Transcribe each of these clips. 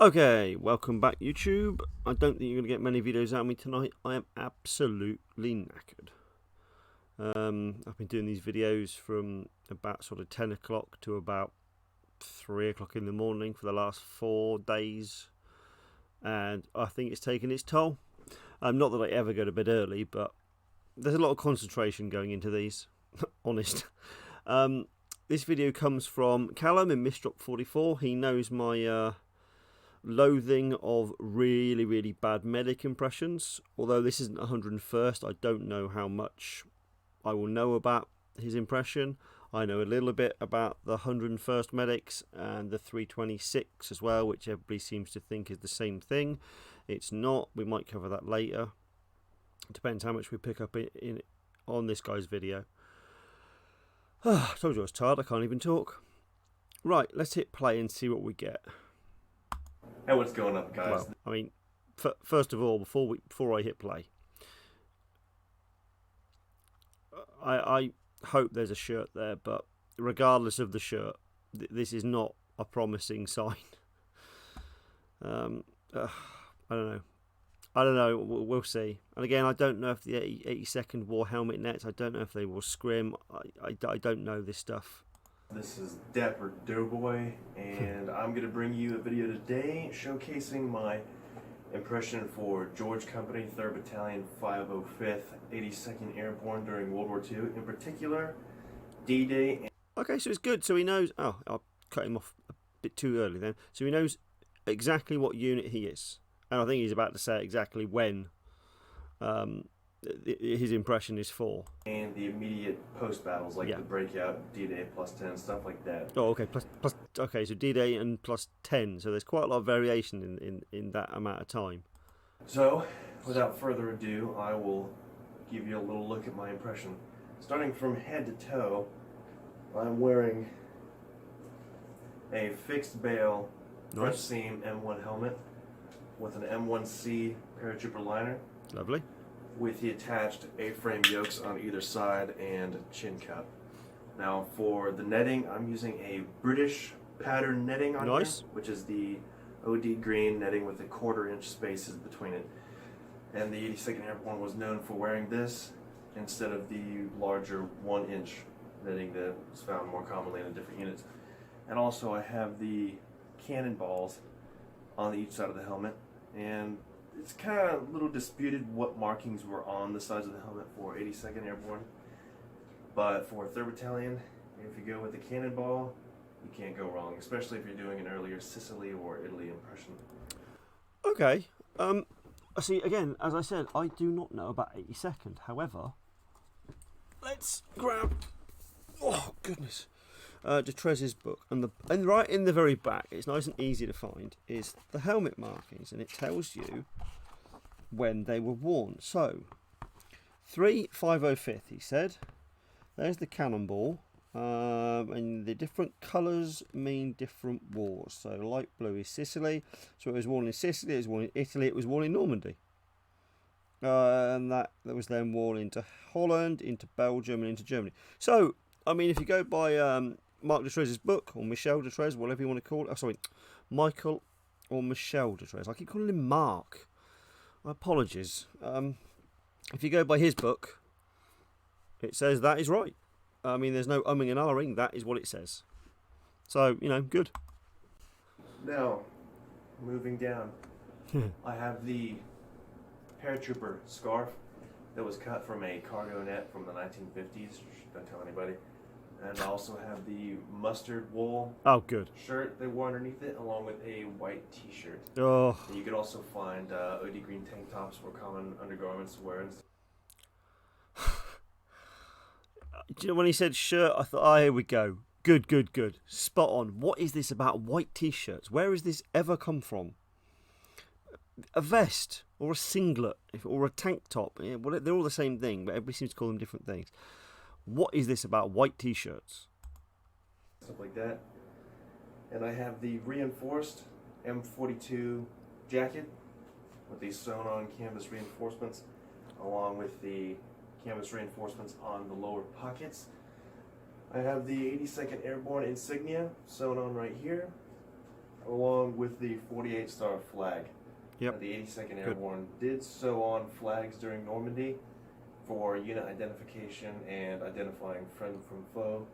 Okay, welcome back YouTube. I don't think you're going to get many videos out of me tonight. I am absolutely knackered. I've been doing these videos from about sort of 10 o'clock to about 3 o'clock in the morning for the last 4 days. And I think it's taken its toll. Not that I ever go to bed early, but there's a lot of concentration going into these, honest. This video comes from Callum in Misdrop 44. He knows my loathing of really bad medic impressions. Although this isn't 101st, I don't know how much I will know about his impression. I know a little bit about the 101st medics and the 326 as well, which everybody seems to think is the same thing. It's not. We might cover that later. It depends how much we pick up on this guy's video. I told you I was tired, I can't even talk. Right, let's hit play and see what we get. Hey, what's going on, guys? Well, I mean, first of all, before I hit play, I hope there's a shirt there, but regardless of the shirt, this is not a promising sign. I don't know. We'll see. And again, I don't know if the 82nd wore helmet nets. I don't know if they wore scrim. I don't know this stuff. This is Dapper Doughboy, and I'm going to bring you a video today showcasing my impression for George Company, 3rd Battalion, 505th, 82nd Airborne during World War II, in particular, D-Day. Okay, so it's good. So he knows... Oh, I'll cut him off a bit too early then. So he knows exactly what unit he is. And I think he's about to say exactly when his impression is for. And the immediate post-battles, like the Breakout, D-Day, +10, stuff like that. Oh, okay. Okay, so D-Day and +10. So there's quite a lot of variation in that amount of time. So, without further ado, I will give you a little look at my impression. Starting from head to toe, I'm wearing a fixed bale, fresh seam M1 helmet with an M1C paratrooper liner. Lovely. With the attached A-frame yokes on either side and chin cup. Now for the netting, I'm using a British pattern netting on here, which is the OD green netting with a 1/4 inch spaces between it. And the 82nd Airborne was known for wearing this instead of the larger 1 inch netting that was found more commonly in the different units. And also I have the cannonballs on each side of the helmet, and it's kind of a little disputed what markings were on the sides of the helmet for 82nd Airborne, but for 3rd Battalion, if you go with the cannonball, you can't go wrong, especially if you're doing an earlier Sicily or Italy impression. Okay. See, again, as I said, I do not know about 82nd. However, let's grab... Oh, goodness. Detest's book, and right in the very back, it's nice and easy to find, is the helmet markings, and it tells you when they were worn. So 505th, he said. There's the cannonball, and the different colours mean different wars. So light blue is Sicily, so it was worn in Sicily, it was worn in Italy, it was worn in Normandy, and that was then worn into Holland, into Belgium, and into Germany. So I mean, if you go by Mark Detest's book, or Michel Detest, whatever you want to call it. Oh, sorry, Michael or Michel Detest. I keep calling him Mark. Apologies. If you go by his book, it says that is right. I mean, there's no umming and ahhing. That is what it says. So, you know, good. Now, moving down, I have the paratrooper scarf that was cut from a cargo net from the 1950s. Don't tell anybody. And I also have the mustard wool shirt they wore underneath it, along with a white t-shirt. Oh. And you could also find OD green tank tops or common undergarments to wear. Do you know when he said shirt, I thought, here we go. Good. Spot on. What is this about white t-shirts? Where has this ever come from? A vest or a singlet or a tank top. They're all the same thing, but everybody seems to call them different things. What is this about white t-shirts? Stuff like that. And I have the reinforced M42 jacket with these sewn on canvas reinforcements, along with the canvas reinforcements on the lower pockets. I have the 82nd Airborne insignia sewn on right here. along with the 48-star flag. Yep. The 82nd Airborne did so on flags during Normandy for unit identification and identifying friend from foe,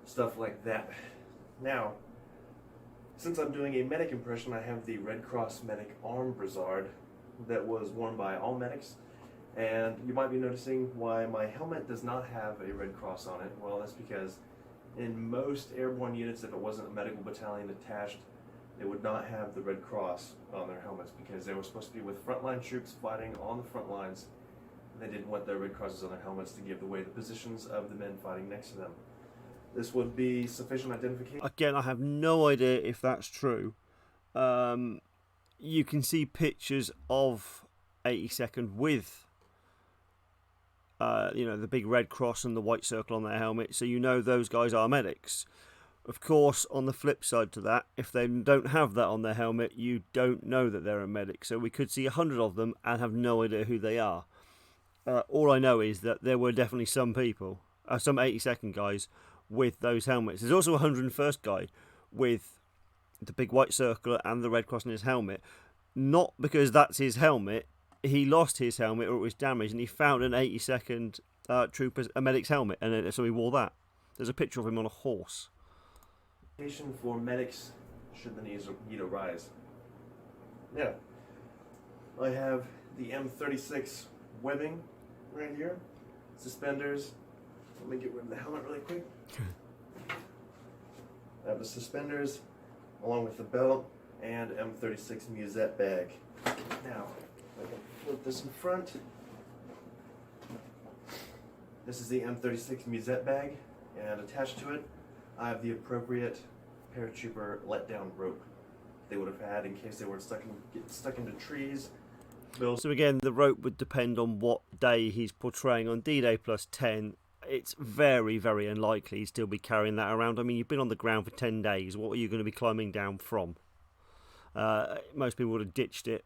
stuff like that. Now, since I'm doing a medic impression, I have the Red Cross medic arm brassard that was worn by all medics. And you might be noticing why my helmet does not have a Red Cross on it. Well, that's because in most airborne units, if it wasn't a medical battalion attached, they would not have the Red Cross on their helmets because they were supposed to be with frontline troops fighting on the front lines. And they didn't want their Red Crosses on their helmets to give away the positions of the men fighting next to them. This would be sufficient identification. Again, I have no idea if that's true. You can see pictures of 82nd with the big red cross and the white circle on their helmet, so you know those guys are medics. Of course, on the flip side to that, if they don't have that on their helmet, you don't know that they're a medic. So we could see 100 of them and have no idea who they are. All I know is that there were definitely some people, some 82nd guys with those helmets. There's also a 101st guy with the big white circle and the red cross on his helmet. Not because that's his helmet. He lost his helmet or it was damaged, and he found an 82nd trooper's a medic's helmet, and so he wore that. There's a picture of him on a horse. For medics, should the need arise. Yeah, I have the M36 webbing right here, suspenders. Let me get rid of the helmet really quick. I have the suspenders along with the belt and M36 musette bag. Now, I can flip this in front. This is the M36 musette bag, and attached to it I have the appropriate paratrooper letdown rope they would have had in case they were get stuck into trees. So again, the rope would depend on what day he's portraying. On D-Day plus 10, it's very, very unlikely he'd still be carrying that around. I mean, you've been on the ground for 10 days. What are you going to be climbing down from? Most people would have ditched it.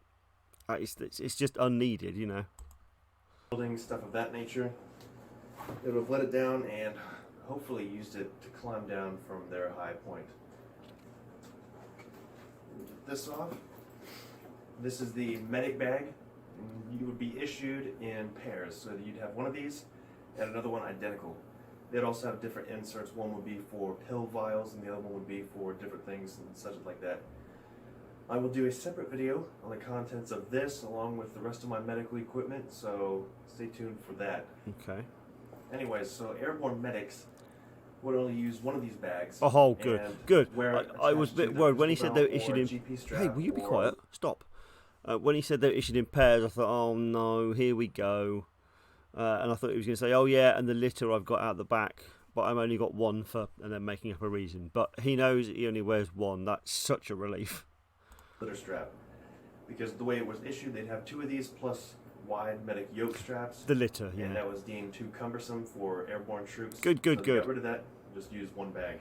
It's just unneeded, you know. Building stuff of that nature, they would have let it down and hopefully used it to climb down from their high point. Get this off. This is the medic bag. You would be issued in pairs, so you'd have one of these and another one identical. They'd also have different inserts. One would be for pill vials and the other one would be for different things and such like that. I will do a separate video on the contents of this along with the rest of my medical equipment, so stay tuned for that. Okay. Anyways, so airborne medics would only use one of these bags. Oh, good, good. I was a bit worried when he said they were issued in... Hey, will you be quiet? Stop. When he said they were issued in pairs, I thought, oh no, here we go. And I thought he was going to say, oh yeah, and the litter I've got out the back, but I've only got one for, and then making up a reason. But he knows he only wears one. That's such a relief. Litter strap. Because the way it was issued, they'd have two of these plus wide medic yoke straps. The litter, yeah. And that was deemed too cumbersome for airborne troops. Good. So to get rid of that, just use one bag.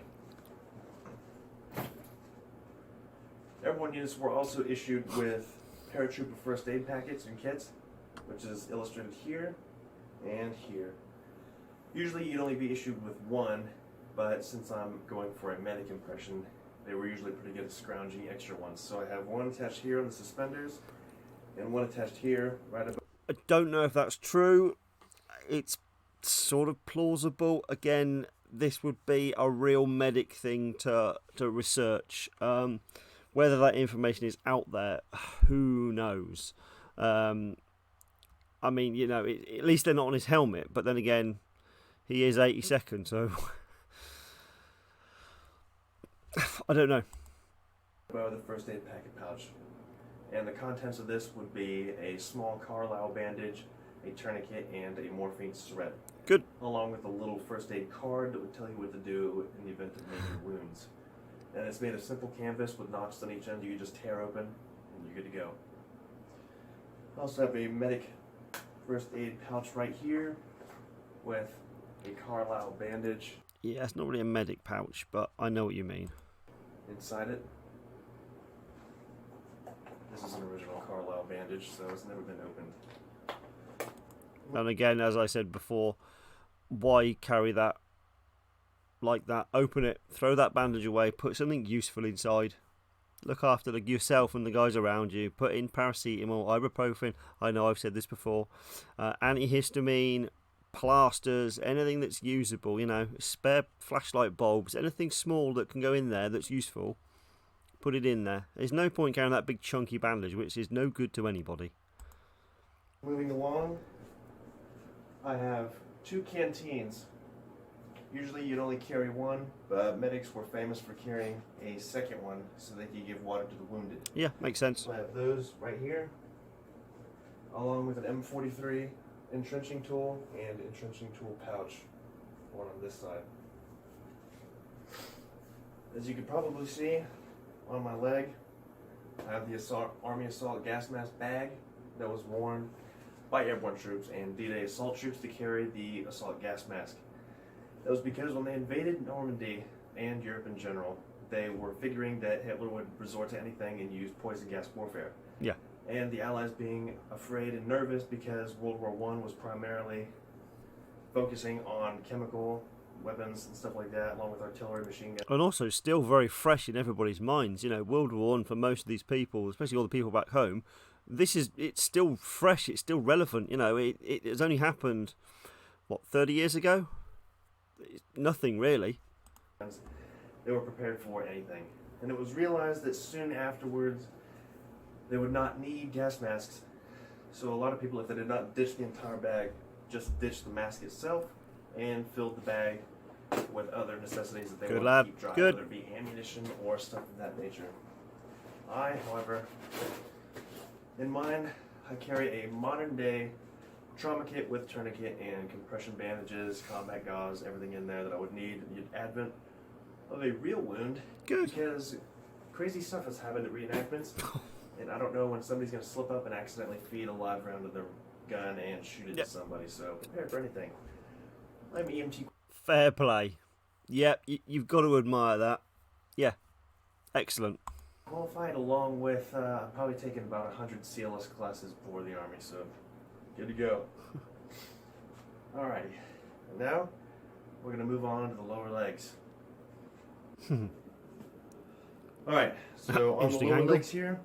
Airborne units were also issued with paratrooper first aid packets and kits, which is illustrated here and here. Usually you'd only be issued with one, but since I'm going for a medic impression, they were usually pretty good at scrounging extra ones. So I have one attached here on the suspenders, and one attached here right above. I don't know if that's true. It's sort of plausible. Again, this would be a real medic thing to research. Whether that information is out there, who knows? I mean, you know, at least they're not on his helmet. But then again, he is 82nd, so I don't know. The first aid packet pouch. And the contents of this would be a small Carlisle bandage, a tourniquet, and a morphine syringe. Good. Along with a little first aid card that would tell you what to do in the event of major wounds. And it's made of simple canvas with notches on each end. You just tear open and you're good to go. I also have a medic first aid pouch right here with a Carlisle bandage. Yeah, it's not really a medic pouch, but I know what you mean. Inside it, this is an original Carlisle bandage, so it's never been opened. And again, as I said before, why carry that like that? Open it, throw that bandage away, put something useful inside, Look after yourself and the guys around you. Put in paracetamol, ibuprofen. I know I've said this before. Antihistamine, plasters, anything that's usable. You know, spare flashlight bulbs, anything small that can go in there that's useful. Put it in there. There's no point carrying that big chunky bandage, which is no good to anybody. Moving along, I have 2 canteens. Usually you'd only carry one, but medics were famous for carrying a second one so they could give water to the wounded. Yeah, makes sense. So I have those right here, along with an M43 entrenching tool and entrenching tool pouch, one on this side. As you can probably see on my leg, I have the Army Assault gas mask bag that was worn by airborne troops and D-Day assault troops to carry the assault gas mask. That was because when they invaded Normandy and Europe in general, they were figuring that Hitler would resort to anything and use poison gas warfare. Yeah. And the Allies being afraid and nervous because World War I was primarily focusing on chemical weapons and stuff like that, along with artillery, machine guns. And also still very fresh in everybody's minds. You know, World War I for most of these people, especially all the people back home, it's still fresh, it's still relevant. You know, it has only happened, what, 30 years ago? Nothing really. They were prepared for anything. And it was realized that soon afterwards they would not need gas masks. So a lot of people, if they did not ditch the entire bag, just ditched the mask itself and filled the bag with other necessities that they wanted to keep dry, whether it be ammunition or stuff of that nature. I, however, in mine, I carry a modern day trauma kit with tourniquet and compression bandages, combat gauze, everything in there that I would need in the advent of a real wound. Good. Because crazy stuff has happened at reenactments, and I don't know when somebody's going to slip up and accidentally feed a live round to their gun and shoot it to somebody, so prepare for anything. I'm EMT. Fair play. Yep, you've got to admire that. Yeah, excellent. Qualified along with, I've probably taken about 100 CLS classes for the Army, so good to go. Alrighty, and now we're going to move on to the lower legs. Alright, so on the lower legs here,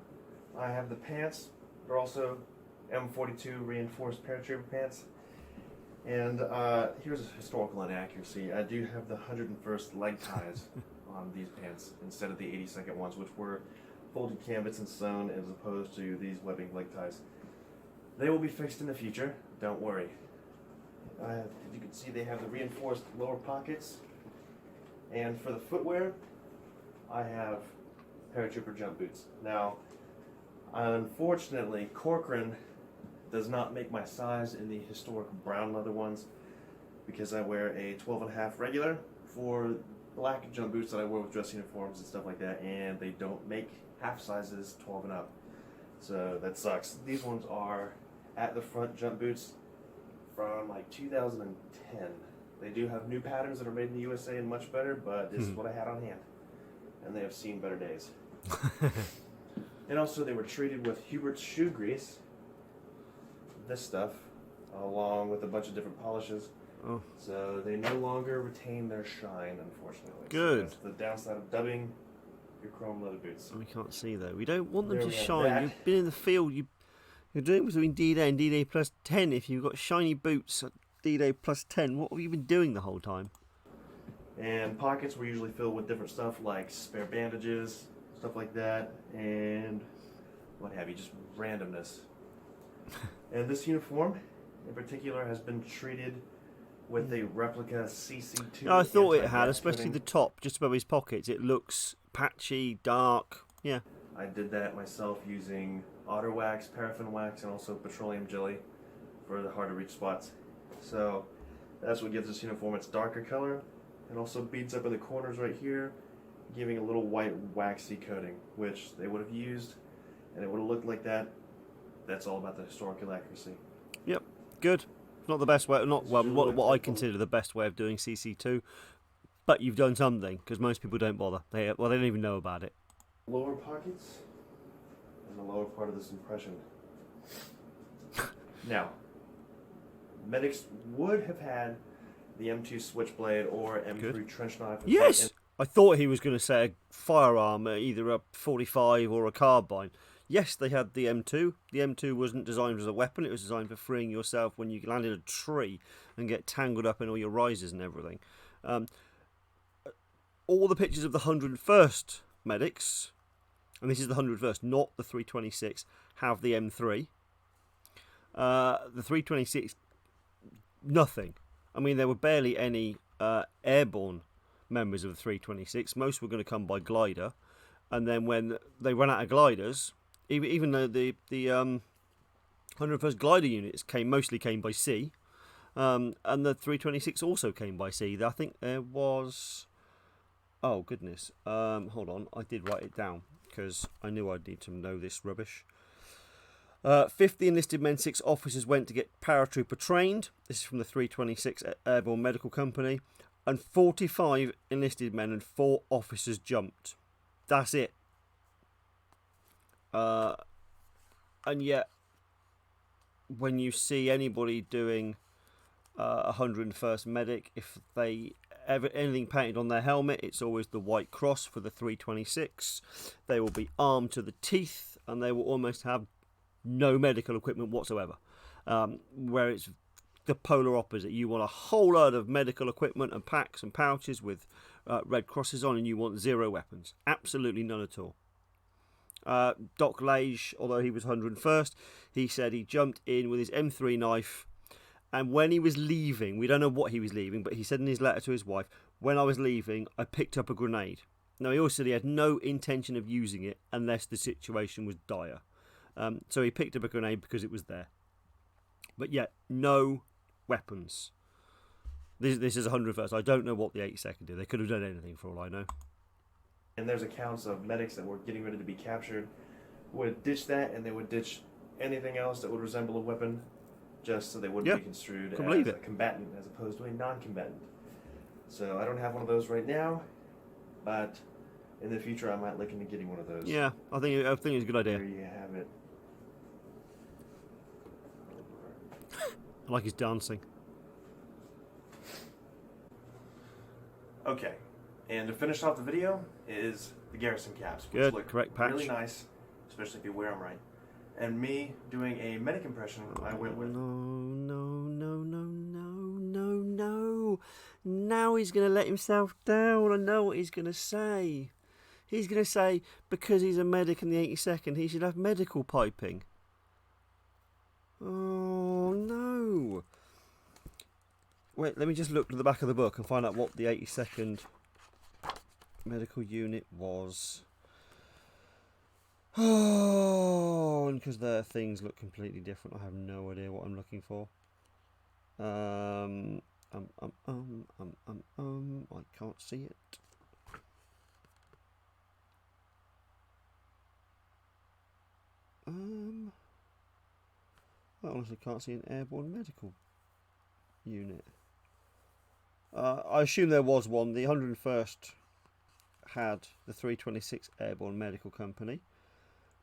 I have the pants. They're also M42 reinforced paratrooper pants. And here's a historical inaccuracy. I do have the 101st leg ties on these pants instead of the 82nd ones, which were folded canvas and sewn as opposed to these webbing leg ties. They will be fixed in the future, don't worry. As you can see, they have the reinforced lower pockets. And for the footwear, I have paratrooper jump boots. Now, unfortunately, Corcoran does not make my size in the historic brown leather ones because I wear a 12.5 regular for black jump boots that I wear with dress uniforms and stuff like that, and they don't make half sizes 12 and up. So that sucks. These ones are at the front jump boots from like 2010. They do have new patterns that are made in the USA and much better, but this is what I had on hand. And they have seen better days. And also they were treated with Hubert's shoe grease, this stuff, along with a bunch of different polishes. Oh. So they no longer retain their shine, unfortunately. Good. So that's the downside of dubbing your chrome leather boots. We can't see though. We don't want them to There we have shine. that. You've been in the field. You're doing between D-Day and D-Day plus 10. If you've got shiny boots at D-Day plus 10, what have you been doing the whole time? And pockets were usually filled with different stuff like spare bandages, stuff like that, and what have you, just randomness. And this uniform in particular has been treated with a replica CC2. I thought it had, anti-gas especially coating. the top, just above his pockets. It looks patchy, dark. Yeah. I did that myself using otter wax, paraffin wax, and also petroleum jelly for the hard to reach spots. So that's what gives this uniform its darker color. It also beads up in the corners right here, giving a little white waxy coating, which they would have used, and it would have looked like that. That's all about the historical accuracy. Yep. Good. Not the best way. Not well. Really What I consider the best way of doing CC2, but you've done something because most people don't bother. They don't even know about it. Lower pockets and the lower part of this impression. Now, medics would have had the M2 switchblade or M3 trench knife. Yes. I thought he was going to say a firearm, either a 45 or a carbine. Yes, they had the M2. The M2 wasn't designed as a weapon. It was designed for freeing yourself when you land in a tree and get tangled up in all your risers and everything. All the pictures of the 101st medics, and this is the 101st, not the 326, have the M3. The 326, nothing. I mean, there were barely any airborne members of the 326. Most were going to come by glider, and then when they ran out of gliders, even though the 101st glider units mostly came by sea, and the 326 also came by sea. I think there was, oh goodness, hold on, I did write it down because I knew I'd need to know this rubbish. 50 enlisted men, 6 officers went to get paratrooper trained. This is from the 326 Airborne Medical Company. And 45 enlisted men and 4 officers jumped. That's it. And yet, when you see anybody doing 101st medic, if they ever anything painted on their helmet, it's always the white cross for the 326. They will be armed to the teeth, and they will almost have no medical equipment whatsoever. Where it's the polar opposite. You want a whole load of medical equipment and packs and pouches with red crosses on, and you want 0 weapons. Absolutely none at all. Doc Lage, although he was 101st, he said he jumped in with his M3 knife, and when he was leaving, we don't know what he was leaving, but he said in his letter to his wife, when I was leaving, I picked up a grenade. Now, he also said he had no intention of using it unless the situation was dire. So he picked up a grenade because it was there. But yet, no weapons. This is 101st. I don't know what the 82nd did. They could have done anything for all I know. And there's accounts of medics that were getting ready to be captured, would ditch that, and they would ditch anything else that would resemble a weapon, just so they wouldn't be construed as a combatant as opposed to a non-combatant. So I don't have one of those right now, but in the future I might look into getting one of those. Yeah, I think it's a good idea. There you have it. I like his dancing. Okay, and to finish off the video is the garrison caps, which Good, look correct patch. really nice, especially if you wear them right. And me doing a medic impression, I went with... No. Now he's going to let himself down. I know what he's going to say. He's going to say, because he's a medic in the 82nd, he should have medical piping. Oh, no. Wait, let me just look to the back of the book and find out what the 82nd medical unit was. Oh, and because their things look completely different, I have no idea what I'm looking for. I can't see it. I honestly can't see an airborne medical unit. I assume there was one. The 101st had the 326 Airborne Medical Company,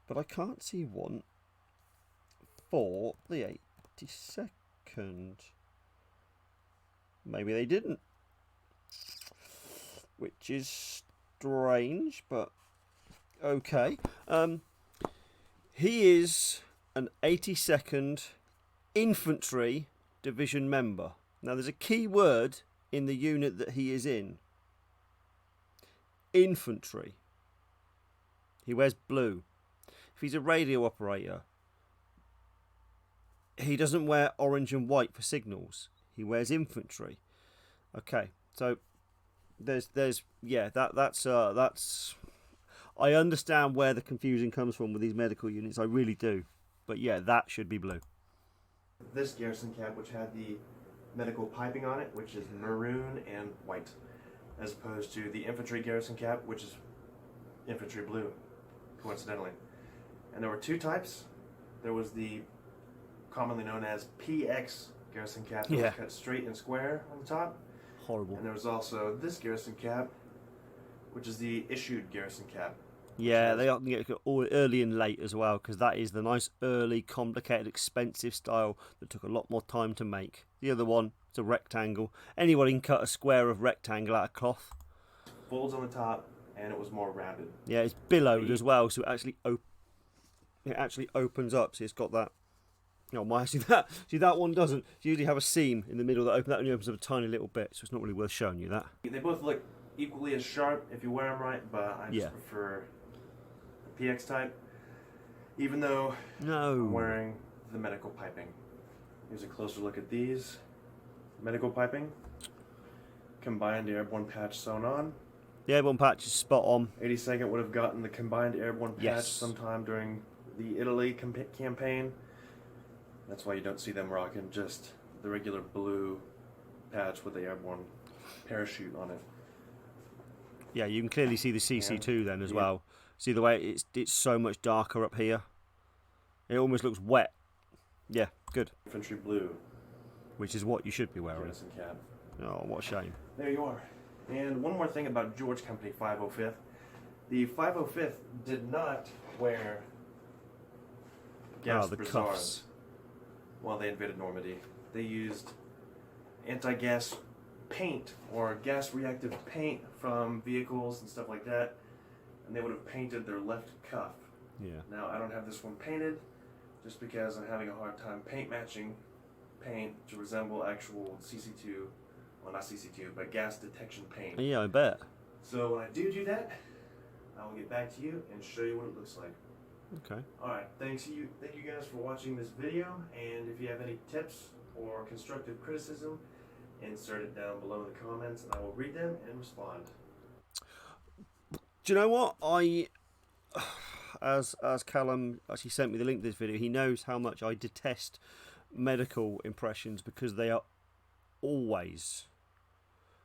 but I can't see one for the 82nd. Maybe they didn't, which is strange, but okay. He is an 82nd Infantry Division member. Now, there's a key word in the unit that he is in. Infantry. He wears blue. If he's a radio operator, he doesn't wear orange and white for signals. He wears infantry. Okay, so that's I understand where the confusion comes from with these medical units. I really do. But yeah, that should be blue. This garrison cap, which had the medical piping on it, which is maroon and white, as opposed to the infantry garrison cap, which is infantry blue, coincidentally. And there were 2 types. There was the commonly known as PX garrison cap that was cut straight and square on the top. Horrible. And there was also this garrison cap, which is the issued garrison cap. Yeah, they often get all early and late as well, because that is the nice early, complicated, expensive style that took a lot more time to make. The other one, it's a rectangle. Anybody can cut a square of rectangle out of cloth. folds on the top, and it was more rapid. Yeah, it's billowed as well, so it actually opens up. So it's got that. No, my see that one doesn't. You usually have a seam in the middle that only opens up a tiny little bit, so it's not really worth showing you that. They both look equally as sharp if you wear them right, but I just prefer the PX type. Even though I'm wearing the medical piping. Here's a closer look at these. Medical piping. Combined airborne patch sewn on. The airborne patch is spot on. 82nd would have gotten the combined airborne patch sometime during the Italy campaign. That's why you don't see them rocking just the regular blue patch with the airborne parachute on it. Yeah, you can clearly see the CC2 then as well. See the way it's so much darker up here? It almost looks wet. Yeah, good. Infantry blue. Which is what you should be wearing. Garrison cap. Oh, what a shame. There you are. And one more thing about George Company 505th. The 505th did not wear gas cuffs while they invaded Normandy. They used anti-gas paint or gas reactive paint from vehicles and stuff like that, and they would have painted their left cuff. Yeah. Now I don't have this one painted just because I'm having a hard time matching paint to resemble actual CC2, well not CC2, but gas detection paint. Yeah, I bet. So when I do that, I will get back to you and show you what it looks like. Okay. Alright, thank you guys for watching this video, and if you have any tips or constructive criticism, insert it down below in the comments and I will read them and respond. Do you know what? As Callum actually sent me the link to this video, he knows how much I detest medical impressions because they are always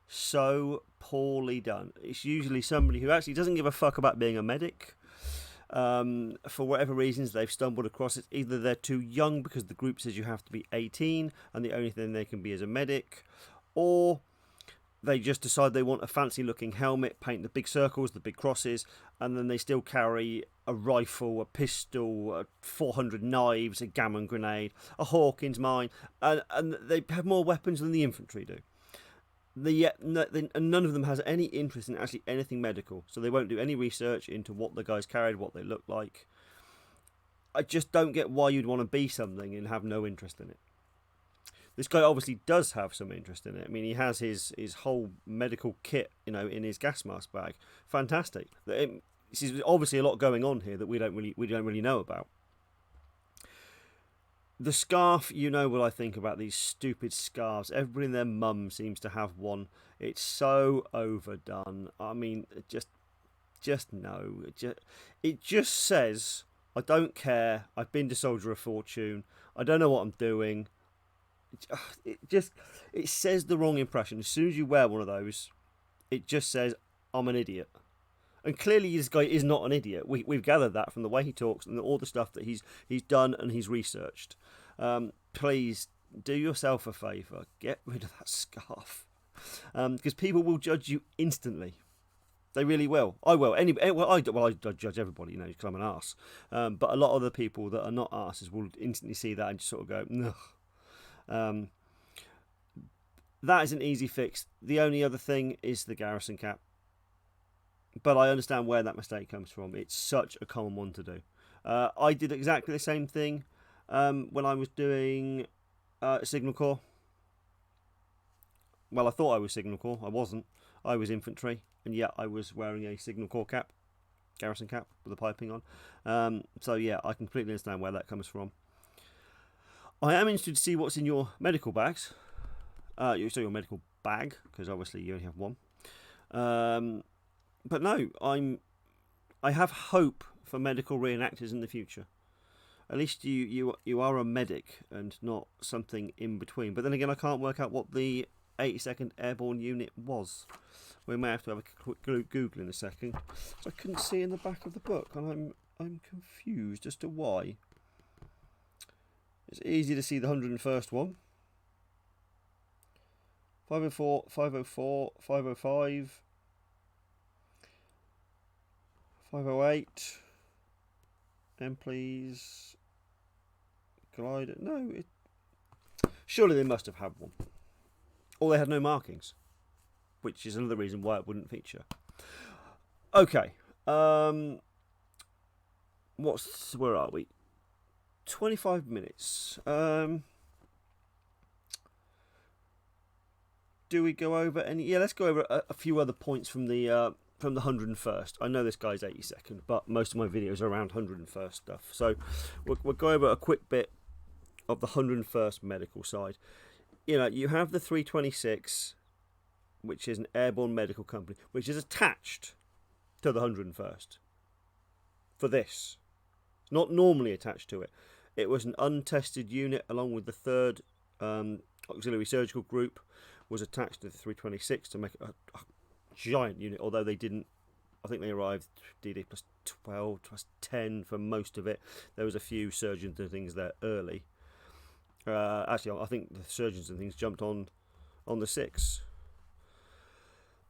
so poorly done. It's usually somebody who actually doesn't give a fuck about being a medic. For whatever reasons they've stumbled across it. Either they're too young because the group says you have to be 18 and the only thing they can be is a medic, or they just decide they want a fancy looking helmet, paint the big circles, the big crosses, and then they still carry a rifle, a pistol, 400 knives, a gammon grenade, a Hawkins mine, and they have more weapons than the infantry do. None of them has any interest in actually anything medical, so they won't do any research into what the guys carried, what they look like. I just don't get why you'd want to be something and have no interest in it. This guy obviously does have some interest in it. I mean, he has his whole medical kit, in his gas mask bag. Fantastic. This is obviously a lot going on here that we don't really know about. The scarf, you know what I think about these stupid scarves. Everybody and their mum seems to have one. It's so overdone. I mean, just no. It just says, I don't care. I've been to Soldier of Fortune. I don't know what I'm doing. It says the wrong impression. As soon as you wear one of those, it just says, I'm an idiot. And clearly this guy is not an idiot. We've gathered that from the way he talks and all the stuff that he's done and he's researched. Please do yourself a favour. Get rid of that scarf. Because people will judge you instantly. They really will. I will. I judge everybody, because I'm an arse. But a lot of the people that are not arses will instantly see that and just sort of go, ugh. That is an easy fix. The only other thing is the garrison cap. But I understand where that mistake comes from. It's such a common one to do. I did exactly the same thing when I was doing Signal Corps. Well, I thought I was Signal Corps. I wasn't. I was infantry. And yet I was wearing a Signal Corps cap. Garrison cap with the piping on. So yeah, I completely understand where that comes from. I am interested to see what's in your medical bags. Your medical bag, because obviously you only have one. But no, I have hope for medical reenactors in the future. At least you are a medic and not something in between. But then again, I can't work out what the 82nd Airborne Unit was. We may have to have a quick Google in a second. So I couldn't see in the back of the book, and I'm confused as to why. It's easy to see the 101st one. 504, 504, 505. 508. And please. Glider. No. Surely they must have had one. Or they had no markings. Which is another reason why it wouldn't feature. Okay. Where are we? 25 minutes. Do we go over any? Yeah, let's go over a few other points from the 101st. I know this guy's 82nd, but most of my videos are around 101st stuff. So we'll go over a quick bit of the 101st medical side. You know, you have the 326, which is an airborne medical company, which is attached to the 101st for this. It's not normally attached to it. It was an untested unit along with the 3rd Auxiliary Surgical Group, was attached to the 326 to make a giant unit, although they didn't. I think they arrived DD plus 12, plus 10 for most of it. There was a few surgeons and things there early. Actually, I think the surgeons and things jumped on the 6.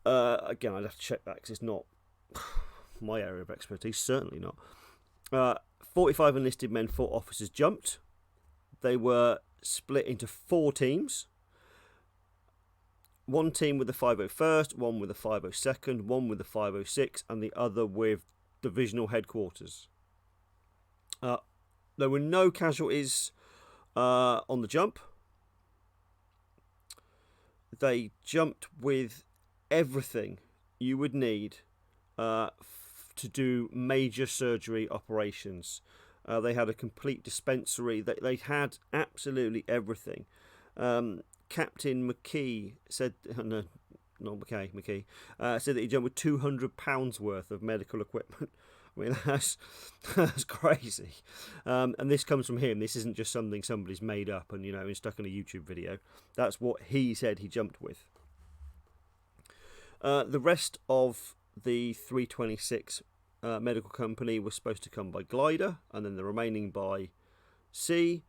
Again, I'd have to check that because it's not my area of expertise, certainly not. 45 enlisted men, 4 officers jumped. They were split into 4 teams. One team with the 501st, one with the 502nd, one with the 506, and the other with divisional headquarters. There were no casualties on the jump. They jumped with everything you would need to do major surgery operations. They had a complete dispensary. They had absolutely everything. Captain McKee said, no, not McKee, said that he jumped with £200 worth of medical equipment. I mean, that's crazy. And this comes from him. This isn't just something somebody's made up and, and stuck in a YouTube video. That's what he said he jumped with. The rest of the 326 medical company was supposed to come by glider, and then the remaining by sea.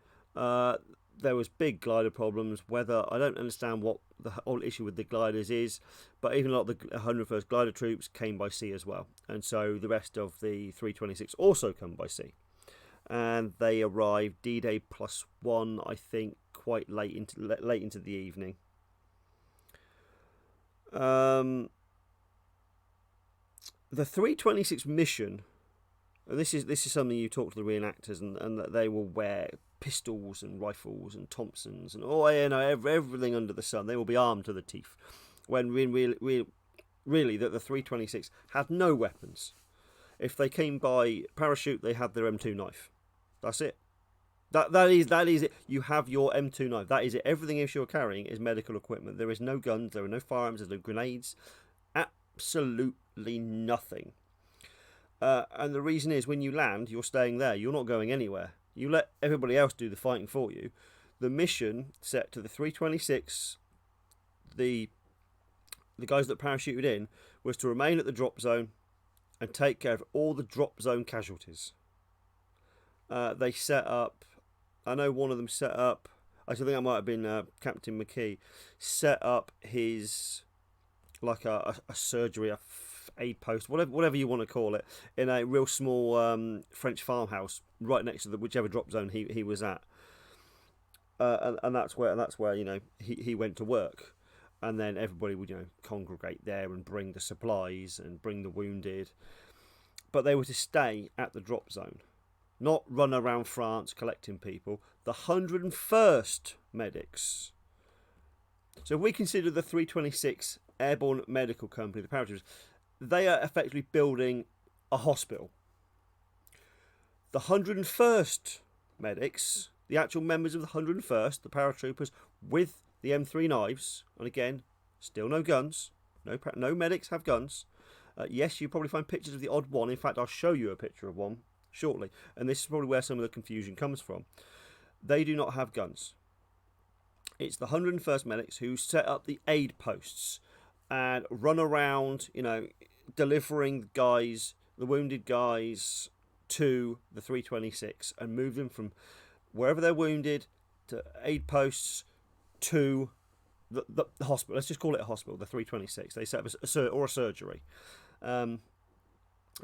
There was big glider problems. Whether I don't understand what the whole issue with the gliders is, but even a lot of the 101st glider troops came by sea as well, and so the rest of the 326 also come by sea, and they arrived D-Day +1, I think, quite late into the evening. The 326 mission, and this is something you talk to the reenactors, and that they will wear pistols and rifles and Thompsons and everything under the sun. They will be armed to the teeth. When really that the 326 had no weapons. If they came by parachute, they had their M2 knife. That's it. That is it. You have your M2 knife. That is it. Everything else you're carrying is medical equipment. There is no guns. There are no firearms. There's no grenades. Absolutely nothing. And the reason is, when you land, you're staying there. You're not going anywhere. You let everybody else do the fighting for you. The mission set to the 326, the guys that parachuted in, was to remain at the drop zone and take care of all the drop zone casualties. They set up, I know one of them set up, I think that might have been Captain McKee, set up his, like a surgery, a aid post, whatever you want to call it, in a real small French farmhouse right next to whichever drop zone he was at, and that's where he went to work, and then everybody would congregate there and bring the supplies and bring the wounded, but they were to stay at the drop zone, not run around France collecting people. The 101st medics. So if we consider the 326 Airborne Medical Company, the paratroopers, they are effectively building a hospital. The 101st medics, the actual members of the 101st, the paratroopers with the M3 knives, and again, still no guns, no medics have guns. Yes, you probably find pictures of the odd one. In fact, I'll show you a picture of one shortly, and this is probably where some of the confusion comes from. They do not have guns. It's the 101st medics who set up the aid posts and run around, delivering the wounded guys to the 326 and move them from wherever they're wounded to aid posts to the hospital. Let's just call it a hospital, the 326. They set up a surgery. In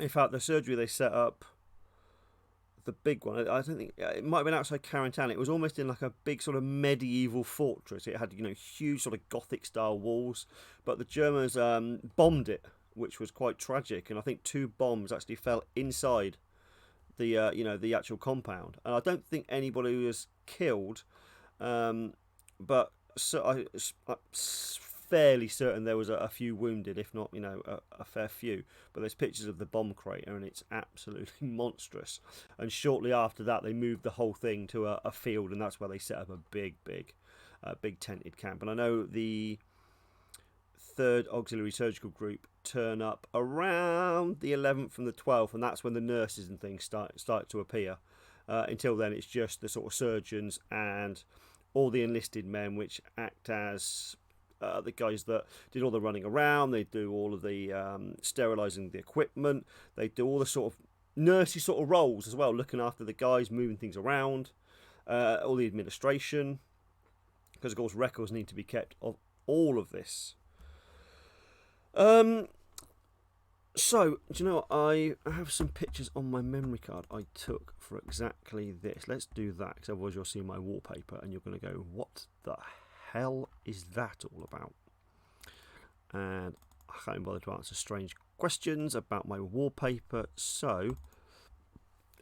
fact, the surgery they set up, the big one, I don't think it might have been outside Carrington. It was almost in like a big sort of medieval fortress. It had huge sort of Gothic style walls, but the Germans bombed it which was quite tragic. And I think 2 bombs actually fell inside the the actual compound. And I don't think anybody was killed, but so I'm fairly certain there was a few wounded, if not a fair few. But there's pictures of the bomb crater, and it's absolutely monstrous. And shortly after that, they moved the whole thing to a field, and that's where they set up a big tented camp. And I know the 3rd Auxiliary Surgical Group turn up around the 11th and the 12th, and that's when the nurses and things start to appear. Until then, it's just the sort of surgeons and all the enlisted men, which act as the guys that did all the running around. They do all of the sterilising the equipment. They do all the sort of nursey sort of roles as well, looking after the guys, moving things around, all the administration, because of course records need to be kept of all of this. So, do you know what? I have some pictures on my memory card I took for exactly this. Let's do that, because otherwise you'll see my wallpaper and you're going to go, what the hell is that all about? And I can't even bother to answer strange questions about my wallpaper. So,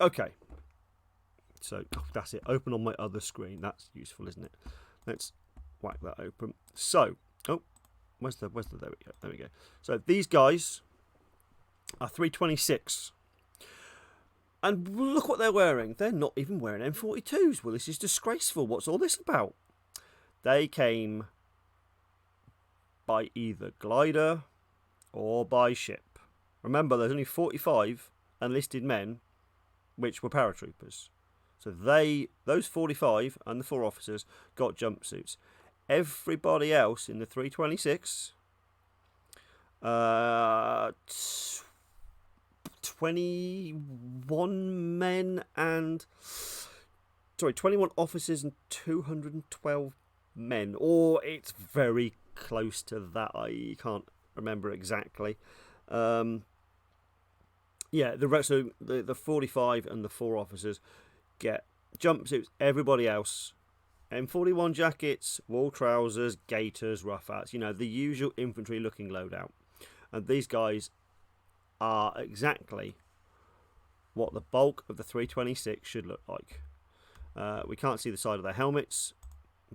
okay. So, that's it. Open on my other screen. That's useful, isn't it? Let's whack that open. So, where's the there we go. There we go. So, these guys are 326. And look what they're wearing. They're not even wearing M42s. Well, this is disgraceful. What's all this about? They came by either glider or by ship. Remember, there's only 45 enlisted men which were paratroopers. So those 45 and the 4 officers got jumpsuits. Everybody else in the 326, 21 officers and 212 men, or it's very close to that. I can't remember exactly. The rest of the 45 and the 4 officers get jumpsuits. Everybody else, M41 jackets, wool trousers, gaiters, rough hats, the usual infantry looking loadout. And these guys are exactly what the bulk of the 326 should look like. We can't see the side of their helmets,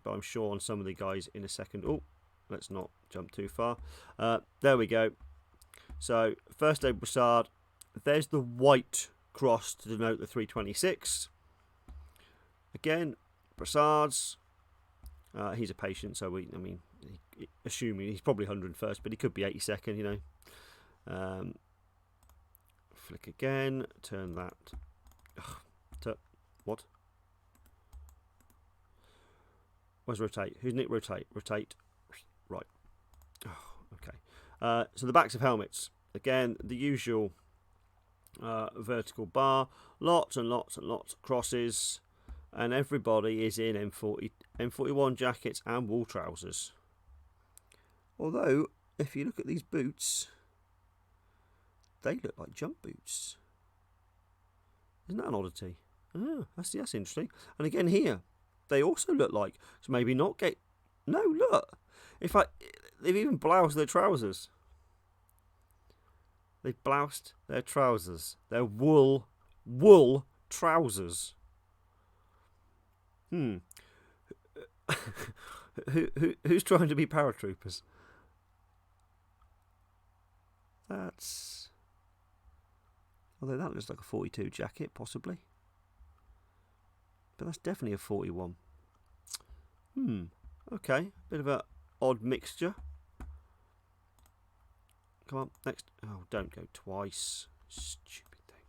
but I'm sure on some of the guys in a second. Oh, let's not jump too far. There we go. So, first aid brassard. There's the white cross to denote the 326. Again, brassards. He's a patient, so assuming he's probably 101st, but he could be 82nd, Flick again, turn that. What? Where's rotate? Who's Nick rotate? Rotate. Right. Oh, okay. So the backs of helmets. Again, the usual vertical bar. Lots and lots and lots of crosses. And everybody is in M41 jackets and wool trousers. Although, if you look at these boots, they look like jump boots. Isn't that an oddity? Oh, that's interesting. And again here, they also look like, so maybe not get. No, look. They've even bloused their trousers. They've bloused their trousers. They're wool trousers. Who's trying to be paratroopers? Although that looks like a 42 jacket, possibly. But that's definitely a 41. Okay, bit of a odd mixture. Come on, next. Oh, don't go twice. Stupid thing.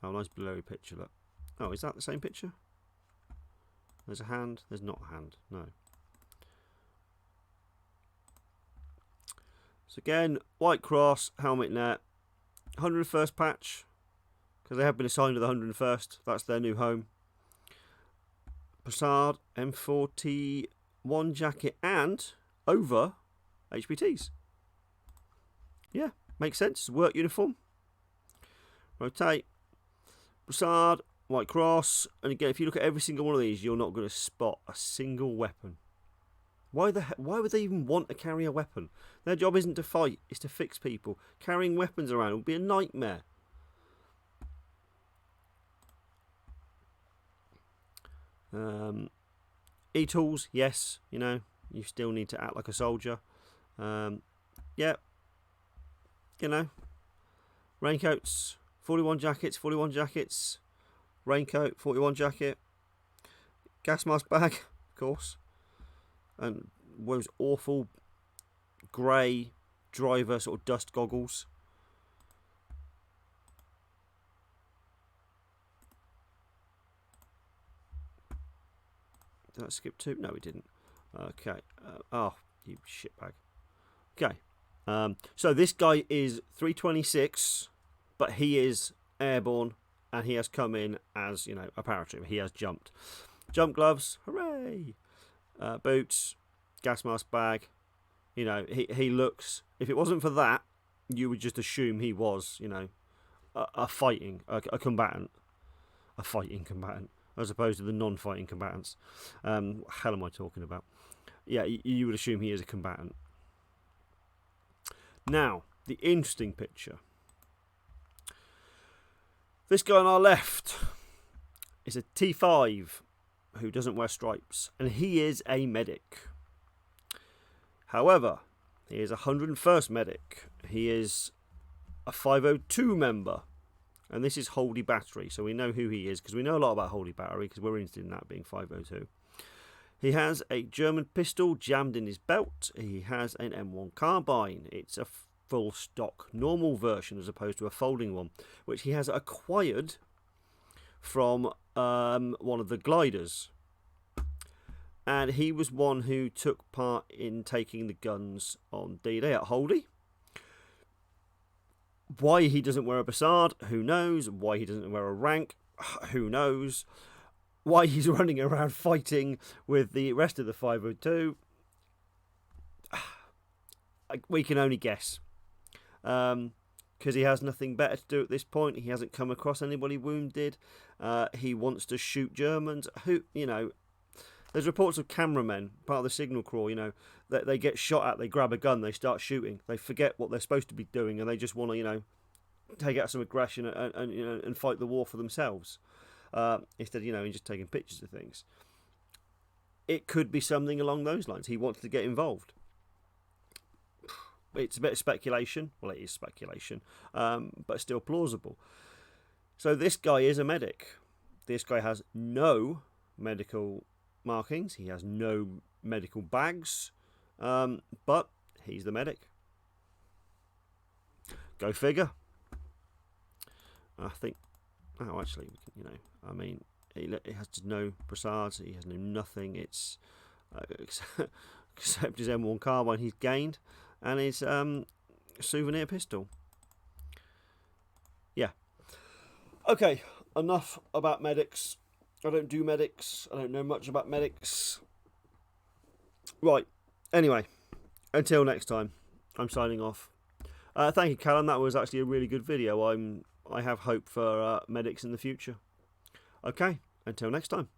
Oh, nice blurry picture, look. Oh, is that the same picture? There's a hand. There's not a hand. No. So again, white cross, helmet net, 101st patch, because they have been assigned to the 101st. That's their new home. Brassard, M41 jacket, and over HPTs. Yeah, makes sense. Work uniform. Rotate. Brassard, white cross, and again, if you look at every single one of these, you're not going to spot a single weapon. Why would they even want to carry a weapon? Their job isn't to fight, it's to fix people. Carrying weapons around would be a nightmare. E-tools, yes, you know, you still need to act like a soldier. Yeah, you know, raincoats, 41 jackets, raincoat, 41 jacket, gas mask bag, of course, and those awful grey driver sort of dust goggles. Did I skip 2? No, we didn't. Okay. Oh, you shitbag. Okay. So this guy is 326, but he is airborne, and he has come in as, you know, a paratrooper. He has jumped. Jump gloves, hooray! Boots, gas mask bag. You know, he looks. If it wasn't for that, you would just assume he was, you know, a fighting combatant, as opposed to the non-fighting combatants. What hell am I talking about? Yeah, you would assume he is a combatant. Now, the interesting picture. This guy on our left is a T5 who doesn't wear stripes, and he is a medic. However, he is a 101st medic. He is a 502 member, and this is Holy Battery, so we know who he is, because we know a lot about Holy Battery, because we're interested in that being 502. He has a German pistol jammed in his belt. He has an M1 carbine. It's a full stock normal version as opposed to a folding one, which he has acquired from one of the gliders. And he was one who took part in taking the guns on D-Day at Holy. Why he doesn't wear a brassard, who knows? Why he doesn't wear a rank, who knows? Why he's running around fighting with the rest of the 502, we can only guess. Because he has nothing better to do at this point. He hasn't come across anybody wounded. He wants to shoot Germans. Who, you know, there's reports of cameramen, part of the signal corps, you know, that they get shot at, they grab a gun, they start shooting. They forget what they're supposed to be doing, and they just want to, you know, take out some aggression and you know, and fight the war for themselves. Instead, you know, just taking pictures of things. It could be something along those lines. He wants to get involved. It's a bit of speculation. Well, it is speculation, but still plausible. So this guy is a medic. This guy has no medical markings. He has no medical bags, but he's the medic. Go figure. I think. Oh, actually, you know, I mean, he has no brassards. He has no nothing. It's except his M1 carbine he's gained, and his souvenir pistol. Yeah. Okay, enough about medics. I don't do medics. I don't know much about medics. Right. Anyway, until next time, I'm signing off. Thank you, Callum. That was actually a really good video. I have hope for medics in the future. Okay, until next time.